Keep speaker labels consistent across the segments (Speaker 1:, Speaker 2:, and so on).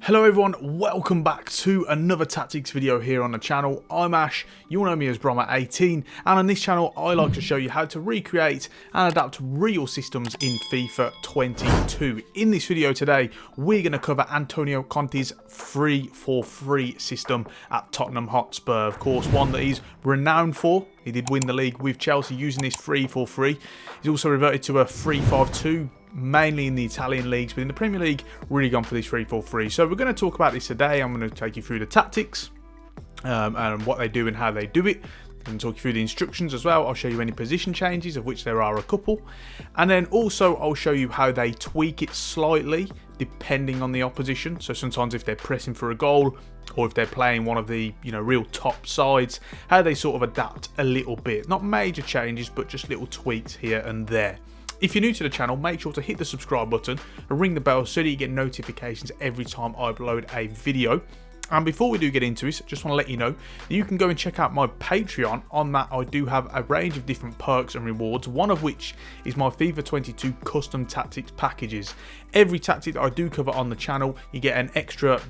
Speaker 1: Hello everyone, welcome back to another tactics video here on the channel. I'm Ash, you all know me as Brommer18, and on this channel I like to show you how to recreate and adapt real systems in FIFA 22. In this video today, we're going to cover Antonio Conte's 3-4-3 system at Tottenham Hotspur. Of course, one that he's renowned for. He did win the league with Chelsea using this 3-4-3. He's also reverted to a 3-5-2. Mainly in the Italian leagues, but in the Premier League, really gone for this 3-4-3. So we're going to talk about this today. I'm going to take you through the tactics and what they do and how they do it. I'm going to talk you through the instructions as well. I'll show you any position changes, of which there are a couple. And then also I'll show you how they tweak it slightly depending on the opposition. So sometimes if they're pressing for a goal or if they're playing one of the real top sides, how they sort of adapt a little bit. Not major changes, but just little tweaks here and there. If you're new to the channel, make sure to hit the subscribe button and ring the bell so that you get notifications every time I upload a video. And before we do get into it, just want to let you know that you can go and check out my Patreon. On that, I do have a range of different perks and rewards, one of which is my FIFA 22 custom tactics packages. Every tactic that I do cover on the channel, you get an extra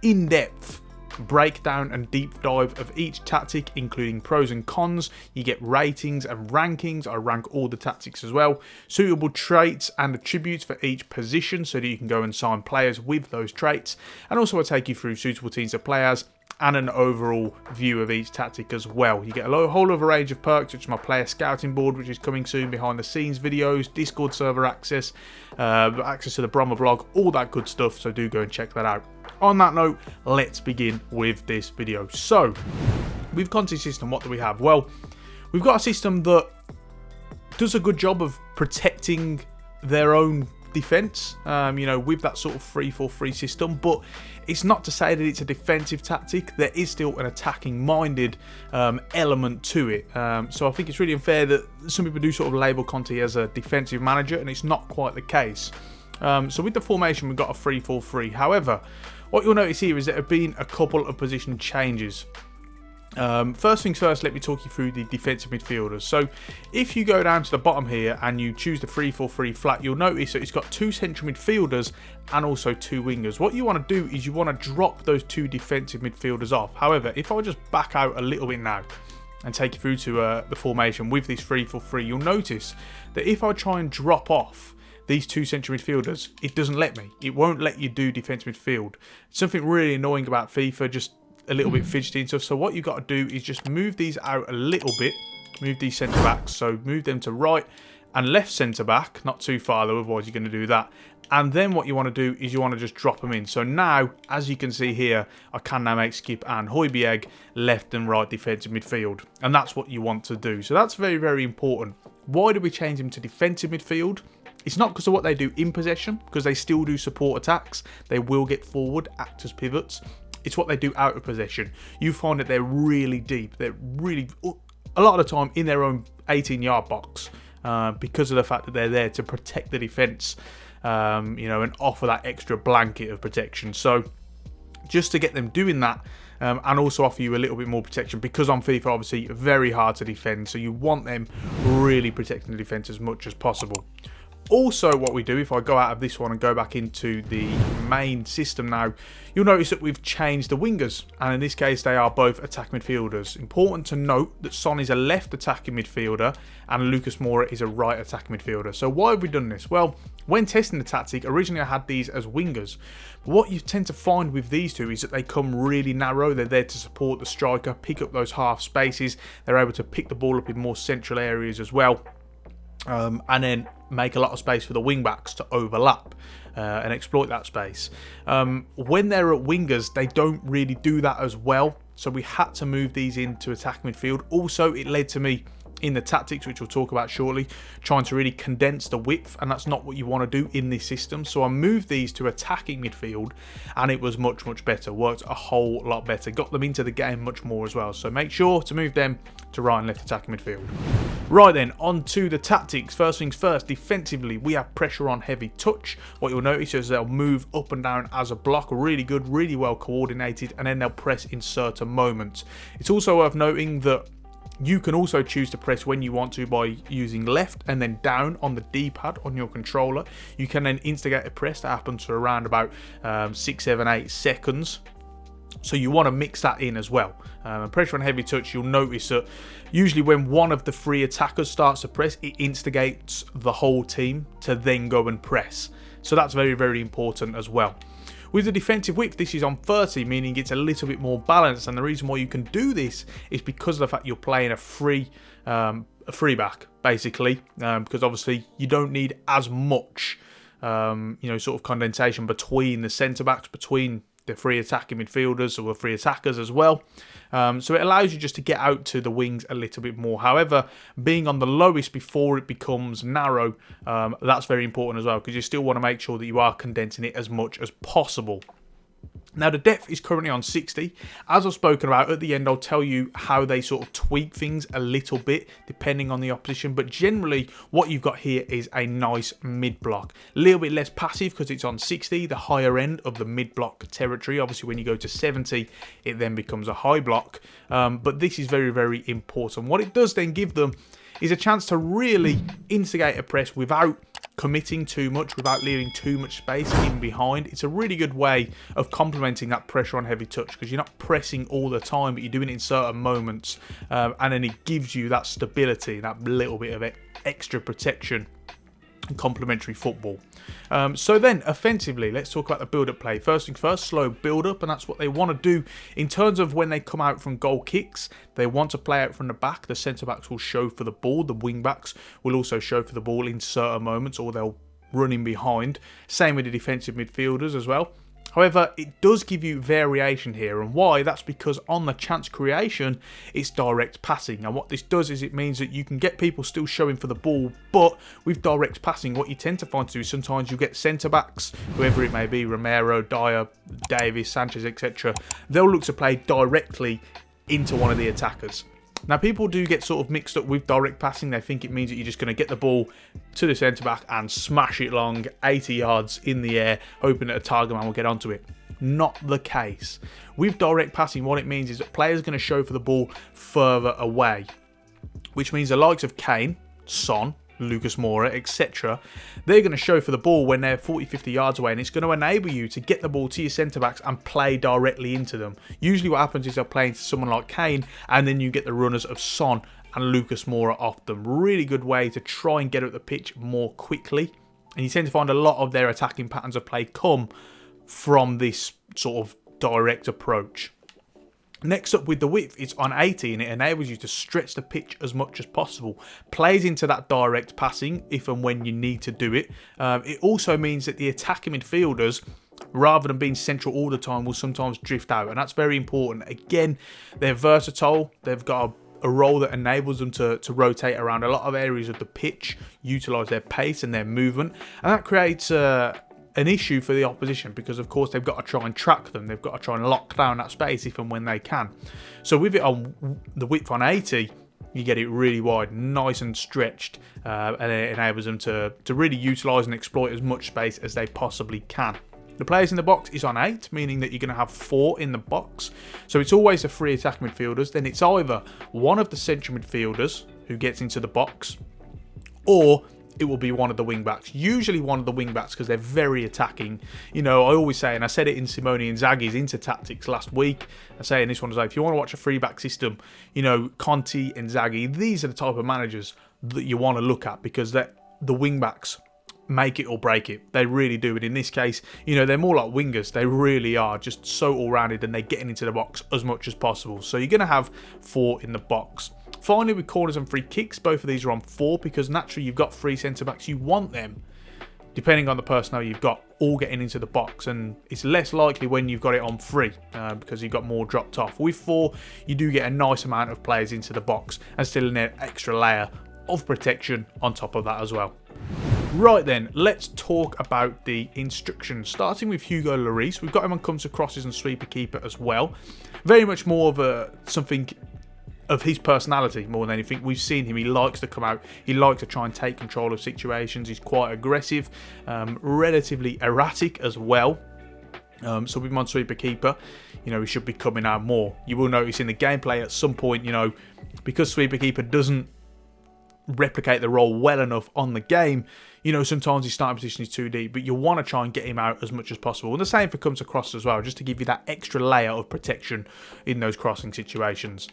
Speaker 1: in-depth breakdown and deep dive of each tactic, including pros and cons. You get ratings and rankings. I rank all the tactics as well, suitable traits and attributes for each position so that you can go and sign players with those traits, and also I take you through suitable teams of players and an overall view of each tactic as well. You get a whole other range of perks, which is my player scouting board, which is coming soon, behind the scenes videos, Discord server access, access to the Brommer blog, all that good stuff, so do go and check that out. On that note, let's begin with this video. So, with Conte's system, what do we have? Well, we've got a system that does a good job of protecting their own defense, with that sort of 3-4-3 system, but it's not to say that it's a defensive tactic. There is still an attacking minded element to it, so I think it's really unfair that some people do sort of label Conte as a defensive manager, and it's not quite the case. So with the formation, we've got a 3-4-3. However, what you'll notice here is there have been a couple of position changes. First things first, let me talk you through the defensive midfielders. So if you go down to the bottom here and you choose the 3-4-3 flat, you'll notice that it's got two central midfielders and also two wingers. What you want to do is you want to drop those two defensive midfielders off. However, if I just back out a little bit now and take you through to the formation with this 3-4-3, you'll notice that if I try and drop off these two central midfielders, it doesn't let me. It won't let you do defensive midfield. Something really annoying about FIFA, just a little bit fidgety and stuff. So what you've got to do is just move these out a little bit, move these centre backs, so move them to right and left centre back, not too far though, otherwise you're going to do that. And then what you want to do is you want to just drop them in. So now, as you can see here, I can now make Skip and Højbjerg left and right defensive midfield, and that's what you want to do. So that's very, very important. Why do we change them to defensive midfield? It's not because of what they do in possession, because they still do support attacks. They will get forward, act as pivots. It's what they do out of possession. You find that they're really deep. They're really, a lot of the time, in their own 18-yard box because of the fact that they're there to protect the defence, and offer that extra blanket of protection. So just to get them doing that, and also offer you a little bit more protection, because on FIFA, obviously, very hard to defend. So you want them really protecting the defence as much as possible. Also, what we do, if I go out of this one and go back into the main system now, you'll notice that we've changed the wingers, and in this case they are both attack midfielders. Important to note that Son is a left attacking midfielder and Lucas Moura is a right attacking midfielder. So why have we done this? Well, when testing the tactic, originally I had these as wingers, but what you tend to find with these two is that they come really narrow. They're there to support the striker, pick up those half spaces. They're able to pick the ball up in more central areas as well. And then make a lot of space for the wing backs to overlap and exploit that space. When they're at wingers, they don't really do that as well, so we had to move these into attack midfield. Also, it led to me in the tactics, which we'll talk about shortly, trying to really condense the width, and that's not what you want to do in this system. So I moved these to attacking midfield, and it was much, much better. Worked a whole lot better. Got them into the game much more as well. So make sure to move them to right and left attacking midfield. Right then, on to the tactics. First things first, defensively, we have pressure on heavy touch. What you'll notice is they'll move up and down as a block, really good, really well coordinated, and then they'll press in certain moments. It's also worth noting that You can also choose to press when you want to by using left and then down on the D-pad on your controller. You can then instigate a press that happens for around about 6, 7, 8 seconds. So you want to mix that in as well. Pressure on heavy touch, you'll notice that usually when one of the 3 attackers starts to press, it instigates the whole team to then go and press. So that's very, very important as well. With the defensive width, this is on 30, meaning it's a little bit more balanced. And the reason why you can do this is because of the fact you're playing a free back, basically. Because obviously you don't need as much, sort of condensation between the centre backs, between the 3 attacking midfielders or the 3 attackers as well. So it allows you just to get out to the wings a little bit more. However, being on the lowest before it becomes narrow, that's very important as well, because you still want to make sure that you are condensing it as much as possible. Now, the depth is currently on 60. As I've spoken about, at the end I'll tell you how they sort of tweak things a little bit depending on the opposition, but generally what you've got here is a nice mid-block. A little bit less passive because it's on 60, the higher end of the mid-block territory. Obviously when you go to 70, it then becomes a high block, but this is very, very important. What it does then give them is a chance to really instigate a press without committing too much, without leaving too much space in behind. It's a really good way of complementing that pressure on heavy touch, because you're not pressing all the time, but you're doing it in certain moments, and then it gives you that stability, that little bit of extra protection and complementary football. So then offensively, let's talk about the build-up play. First things first, slow build-up, and that's what they want to do in terms of when they come out from goal kicks. They want to play out from the back. The centre-backs will show for the ball. The wing-backs will also show for the ball in certain moments, or they'll run in behind. Same with the defensive midfielders as well. However, it does give you variation here, and why? That's because on the chance creation, it's direct passing. And what this does is it means that you can get people still showing for the ball, but with direct passing, what you tend to find to do is sometimes you get centre-backs, whoever it may be, Romero, Dyer, Davis, Sanchez, etc. They'll look to play directly into one of the attackers. Now, people do get sort of mixed up with direct passing. They think it means that you're just going to get the ball to the centre-back and smash it long 80 yards in the air, hoping that a target man will get onto it. Not the case. With direct passing, what it means is that players are going to show for the ball further away, which means the likes of Kane, Son, Lucas Moura, etc. They're going to show for the ball when they're 40-50 yards away, and it's going to enable you to get the ball to your centre-backs and play directly into them. Usually what happens is they're playing to someone like Kane, and then you get the runners of Son and Lucas Moura off them. Really good way to try and get up the pitch more quickly, and you tend to find a lot of their attacking patterns of play come from this sort of direct approach. Next up with the width, it's on 80, and it enables you to stretch the pitch as much as possible. Plays into that direct passing if and when you need to do it. It also means that the attacking midfielders, rather than being central all the time, will sometimes drift out, and that's very important. Again, they're versatile. They've got a role that enables them to rotate around a lot of areas of the pitch, utilise their pace and their movement, and that creates an issue for the opposition, because of course they've got to try and track them. They've got to try and lock down that space if and when they can. So with it on the width on 80, you get it really wide, nice and stretched, and it enables them to really utilise and exploit as much space as they possibly can. The players in the box is on 8, meaning that you're going to have 4 in the box. So it's always the 3 attacking midfielders. Then it's either one of the central midfielders who gets into the box, or it will be one of the wing backs. Usually one of the wing backs, because they're very attacking. You know, I always say, and I said it in Simone Inzaghi's Inter Tactics last week, I say in this one as well, if you want to watch a 3-back system, you know, Conte, Inzaghi, these are the type of managers that you want to look at, because the wing backs make it or break it. They really do. And in this case, you know, they're more like wingers. They really are just so all-rounded, and they're getting into the box as much as possible. So you're going to have 4 in the box. Finally, with corners and free kicks, both of these are on 4, because naturally you've got 3 centre-backs. You want them, depending on the personnel you've got, all getting into the box, and it's less likely when you've got it on 3 because you've got more dropped off. With 4, you do get a nice amount of players into the box, and still an extra layer of protection on top of that as well. Right then, let's talk about the instructions. Starting with Hugo Lloris, we've got him on comes to crosses and sweeper keeper as well. Very much more of something of his personality more than anything. We've seen him, he likes to come out, he likes to try and take control of situations. He's quite aggressive, relatively erratic as well. So with my sweeper keeper, he should be coming out more. You will notice in the gameplay at some point, because sweeper keeper doesn't replicate the role well enough on the game, sometimes his starting position is too deep, but you want to try and get him out as much as possible. And the same for comes across as well, just to give you that extra layer of protection in those crossing situations.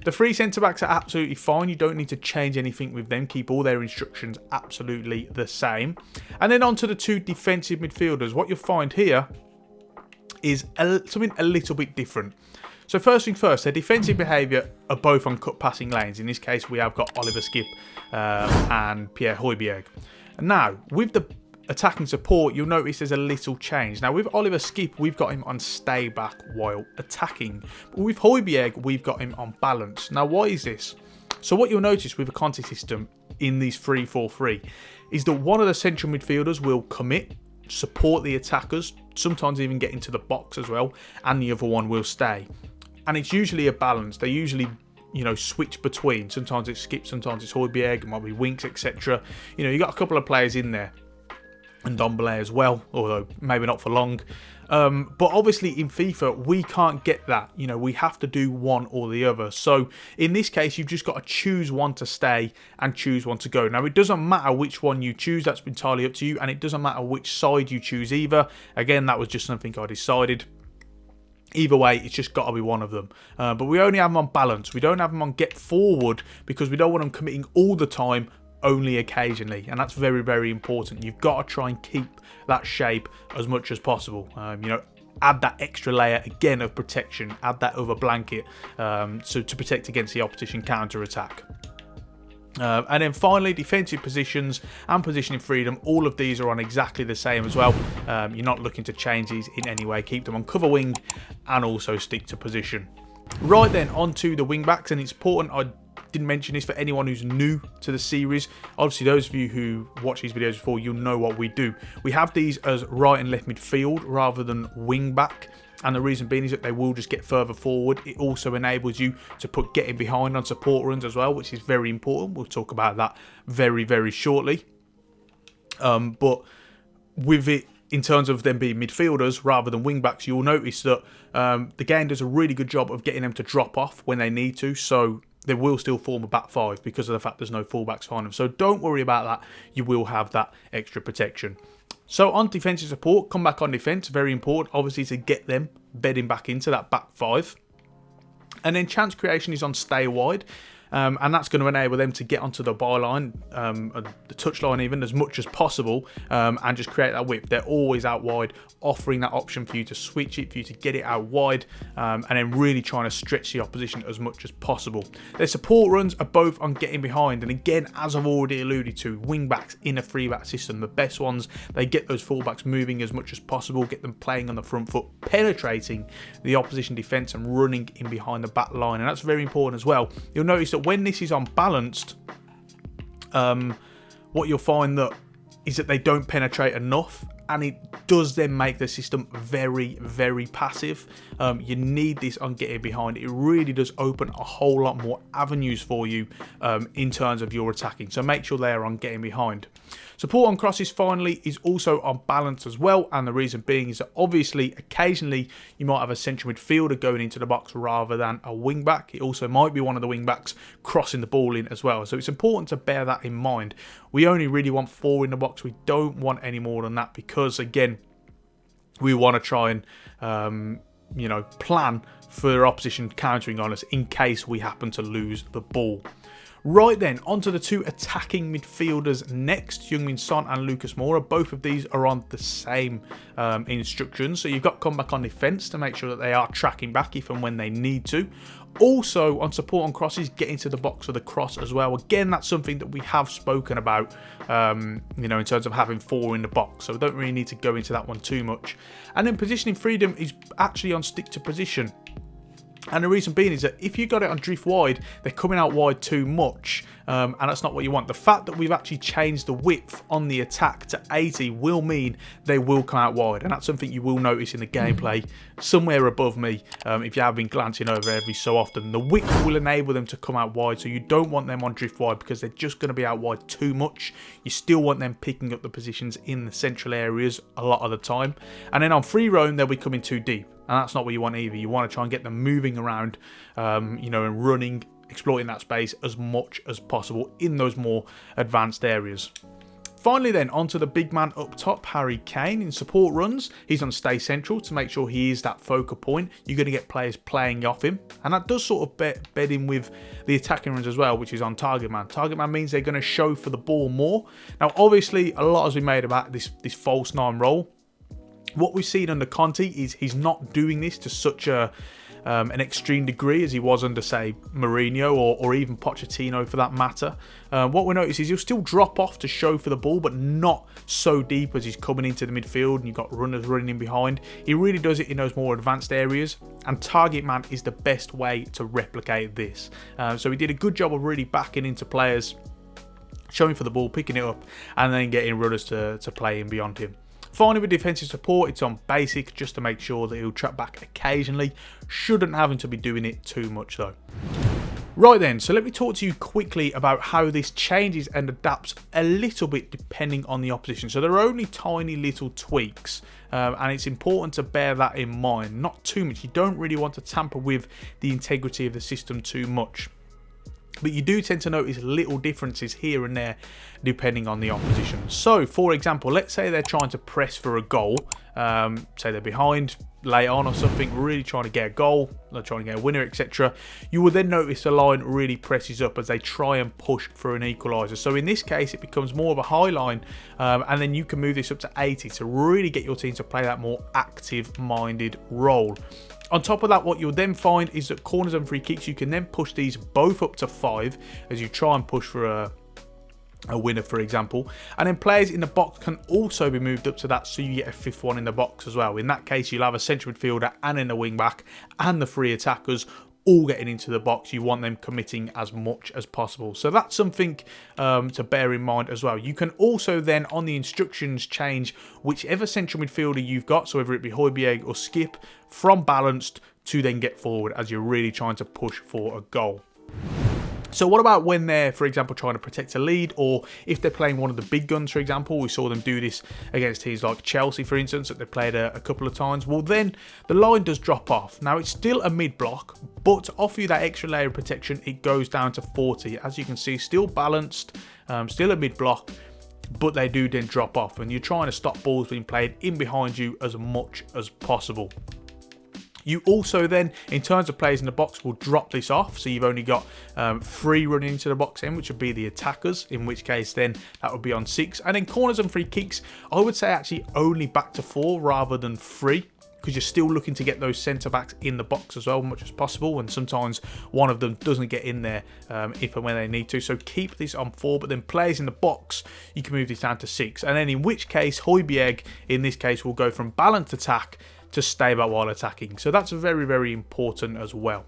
Speaker 1: The three centre-backs are absolutely fine. You don't need to change anything with them. Keep all their instructions absolutely the same. And then on to the two defensive midfielders. What you'll find here is something a little bit different. So first thing first, their defensive behaviour are both on cut passing lanes. In this case, we have got Oliver Skip and Pierre Højbjerg. Now, with the attacking support, you'll notice there's a little change. Now, with Oliver Skip, we've got him on stay back while attacking. But with Højbjerg, we've got him on balance. Now, why is this? So what you'll notice with a Conte system in these 3-4-3 is that one of the central midfielders will commit, support the attackers, sometimes even get into the box as well, and the other one will stay. And it's usually a balance. They usually, switch between. Sometimes it's Skip, sometimes it's Højbjerg, it might be Winks, etc. You got a couple of players in there, and Dombele as well, although maybe not for long. But obviously in FIFA, we can't get that. We have to do one or the other. So in this case, you've just got to choose one to stay and choose one to go. Now, it doesn't matter which one you choose. That's entirely up to you. And it doesn't matter which side you choose either. Again, that was just something I decided. Either way, it's just got to be one of them. But we only have them on balance. We don't have them on get forward because we don't want them committing all the time, only occasionally. And that's very, very important. You've got to try and keep that shape as much as possible. Add that extra layer again of protection. Add that other blanket so to protect against the opposition counter-attack. And then finally, defensive positions and positioning freedom, all of these are on exactly the same as well. You're not looking to change these in any way. Keep them on cover wing and also stick to position. Right then, on to the wing backs, and it's important I didn't mention this for anyone who's new to the series. Obviously, those of you who watch these videos before, you'll know what we do. We have these as right and left midfield rather than wing back. And the reason being is that they will just get further forward. It also enables you to put getting behind on support runs as well, which is very important. We'll talk about that very, very shortly. But with it, in terms of them being midfielders rather than wing backs, you'll notice that the game does a really good job of getting them to drop off when they need to. So they will still form a back five because of the fact there's no fullbacks behind them. So don't worry about that. You will have that extra protection. So on defensive support, come back on defence, very important, obviously, to get them bedding back into that back five. And then chance creation is on stay wide. And that's going to enable them to get onto the byline, the touchline even, as much as possible, and just create that width. They're always out wide, offering that option for you to switch it, for you to get it out wide, and then really trying to stretch the opposition as much as possible. Their support runs are both on getting behind, and again, as I've already alluded to, wing backs in a 3-back system, the best ones, they get those fullbacks moving as much as possible, get them playing on the front foot, penetrating the opposition defence and running in behind the back line, and that's very important as well. You'll notice that when this is unbalanced, what you'll find is that they don't penetrate enough, and it does then make the system very, very passive. You need this on getting behind. It really does open a whole lot more avenues for you in terms of your attacking. So make sure they are on getting behind. Support on crosses, finally, is also on balance as well. And the reason being is that obviously, occasionally, you might have a central midfielder going into the box rather than a wing back. It also might be one of the wing backs crossing the ball in as well. So it's important to bear that in mind. We only really want 4 in the box. We don't want any more than that because, again, we want to try and, plan for opposition countering on us in case we happen to lose the ball. Right then, onto the two attacking midfielders next, Heung-min Son and Lucas Moura. Both of these are on the same instructions. So you've got come back on defence to make sure that they are tracking back if and when they need to. Also, on support on crosses, get into the box for the cross as well. Again, that's something that we have spoken about, in terms of having 4 in the box. So we don't really need to go into that one too much. And then positioning freedom is actually on stick to position. And the reason being is that if you got it on drift wide, they're coming out wide too much, and that's not what you want. The fact that we've actually changed the width on the attack to 80 will mean they will come out wide, and that's something you will notice in the gameplay somewhere above me. If you have been glancing over every so often, the width will enable them to come out wide, so you don't want them on drift wide because they're just going to be out wide too much. You still want them picking up the positions in the central areas a lot of the time, and then on free roam they'll be coming too deep. And that's not what you want either. You want to try and get them moving around, you know, and running, exploiting that space as much as possible in those more advanced areas. Finally then, onto the big man up top, Harry Kane. In support runs, he's on stay central to make sure he is that focal point. You're going to get players playing off him. And that does sort of bed in with the attacking runs as well, which is on target man. Target man means they're going to show for the ball more. Now, obviously, a lot has been made about this false nine role. What we've seen under Conte is he's not doing this to such an extreme degree as he was under, say, Mourinho or even Pochettino for that matter. What we notice is he'll still drop off to show for the ball, but not so deep as he's coming into the midfield and you've got runners running in behind. He really does it in those more advanced areas, and target man is the best way to replicate this. So he did a good job of really backing into players, showing for the ball, picking it up, and then getting runners to play in beyond him. Finally, with defensive support, it's on basic just to make sure that he'll track back occasionally. Shouldn't having to be doing it too much though. Right then, so let me talk to you quickly about how this changes and adapts a little bit depending on the opposition. So there are only tiny little tweaks, and it's important to bear that in mind. Not too much. You don't really want to tamper with the integrity of the system too much. But you do tend to notice little differences here and there depending on the opposition. So, for example, let's say they're trying to press for a goal. Say they're behind, late on or something, really trying to get a goal, they're trying to get a winner, etc. You will then notice the line really presses up as they try and push for an equaliser. So in this case, it becomes more of a high line, and then you can move this up to 80 to really get your team to play that more active-minded role. On top of that, what you'll then find is that corners and free kicks, you can then push these both up to 5 as you try and push for a winner, for example. And then players in the box can also be moved up to that, so you get a 5th one in the box as well. In that case, you'll have a central midfielder and then a wing back and the 3 attackers all getting into the box. You want them committing as much as possible. So that's something to bear in mind as well. You can also then, on the instructions, change whichever central midfielder you've got, so whether it be Højbjerg or Skip, from balanced to then get forward as you're really trying to push for a goal. So what about when they're, for example, trying to protect a lead, or if they're playing one of the big guns, for example? We saw them do this against teams like Chelsea, for instance, that they played a couple of times. Well, then the line does drop off. Now, it's still a mid-block, but to offer you that extra layer of protection, it goes down to 40. As you can see, still balanced, still a mid-block, but they do then drop off, and you're trying to stop balls being played in behind you as much as possible. You also then, in terms of players in the box, will drop this off. So you've only got 3 running into the box end, which would be the attackers, in which case then that would be on 6. And then corners and free kicks, I would say actually only back to 4 rather than 3. Because you're still looking to get those centre-backs in the box as well, as much as possible. And sometimes one of them doesn't get in there if and when they need to. So keep this on 4, but then players in the box, you can move this down to 6. And then in which case, Højbjerg, in this case, will go from balanced attack to stay back while attacking. So that's very, very important as well.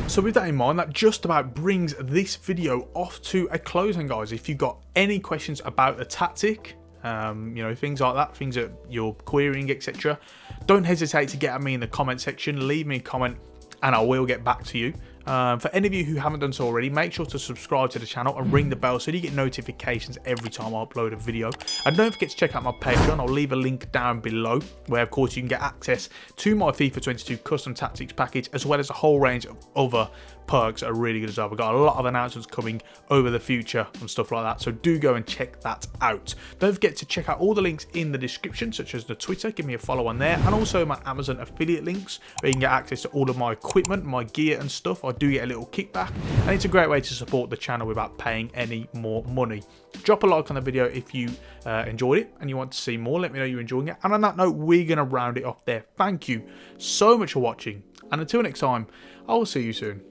Speaker 1: So with that in mind, that just about brings this video off to a closing, guys. If you've got any questions about the tactic, you know, things like that, things that you're querying, etc., don't hesitate to get at me in the comment section. Leave me a comment and I will get back to you. For any of you who haven't done so already, make sure to subscribe to the channel and ring the bell so you get notifications every time I upload a video. And don't forget to check out my Patreon. I'll leave a link down below, where of course you can get access to my FIFA 22 custom tactics package, as well as a whole range of other perks that are really good as well. We've got a lot of announcements coming over the future and stuff like that, so do go and check that out. Don't forget to check out all the links in the description, such as the Twitter, give me a follow on there, and also my Amazon affiliate links, where you can get access to all of my equipment, my gear and stuff. I do get a little kickback, and it's a great way to support the channel without paying any more money. Drop a like on the video if you enjoyed it and you want to see more. Let me know you're enjoying it, and on that note, we're going to round it off there. Thank you so much for watching, and until next time, I will see you soon.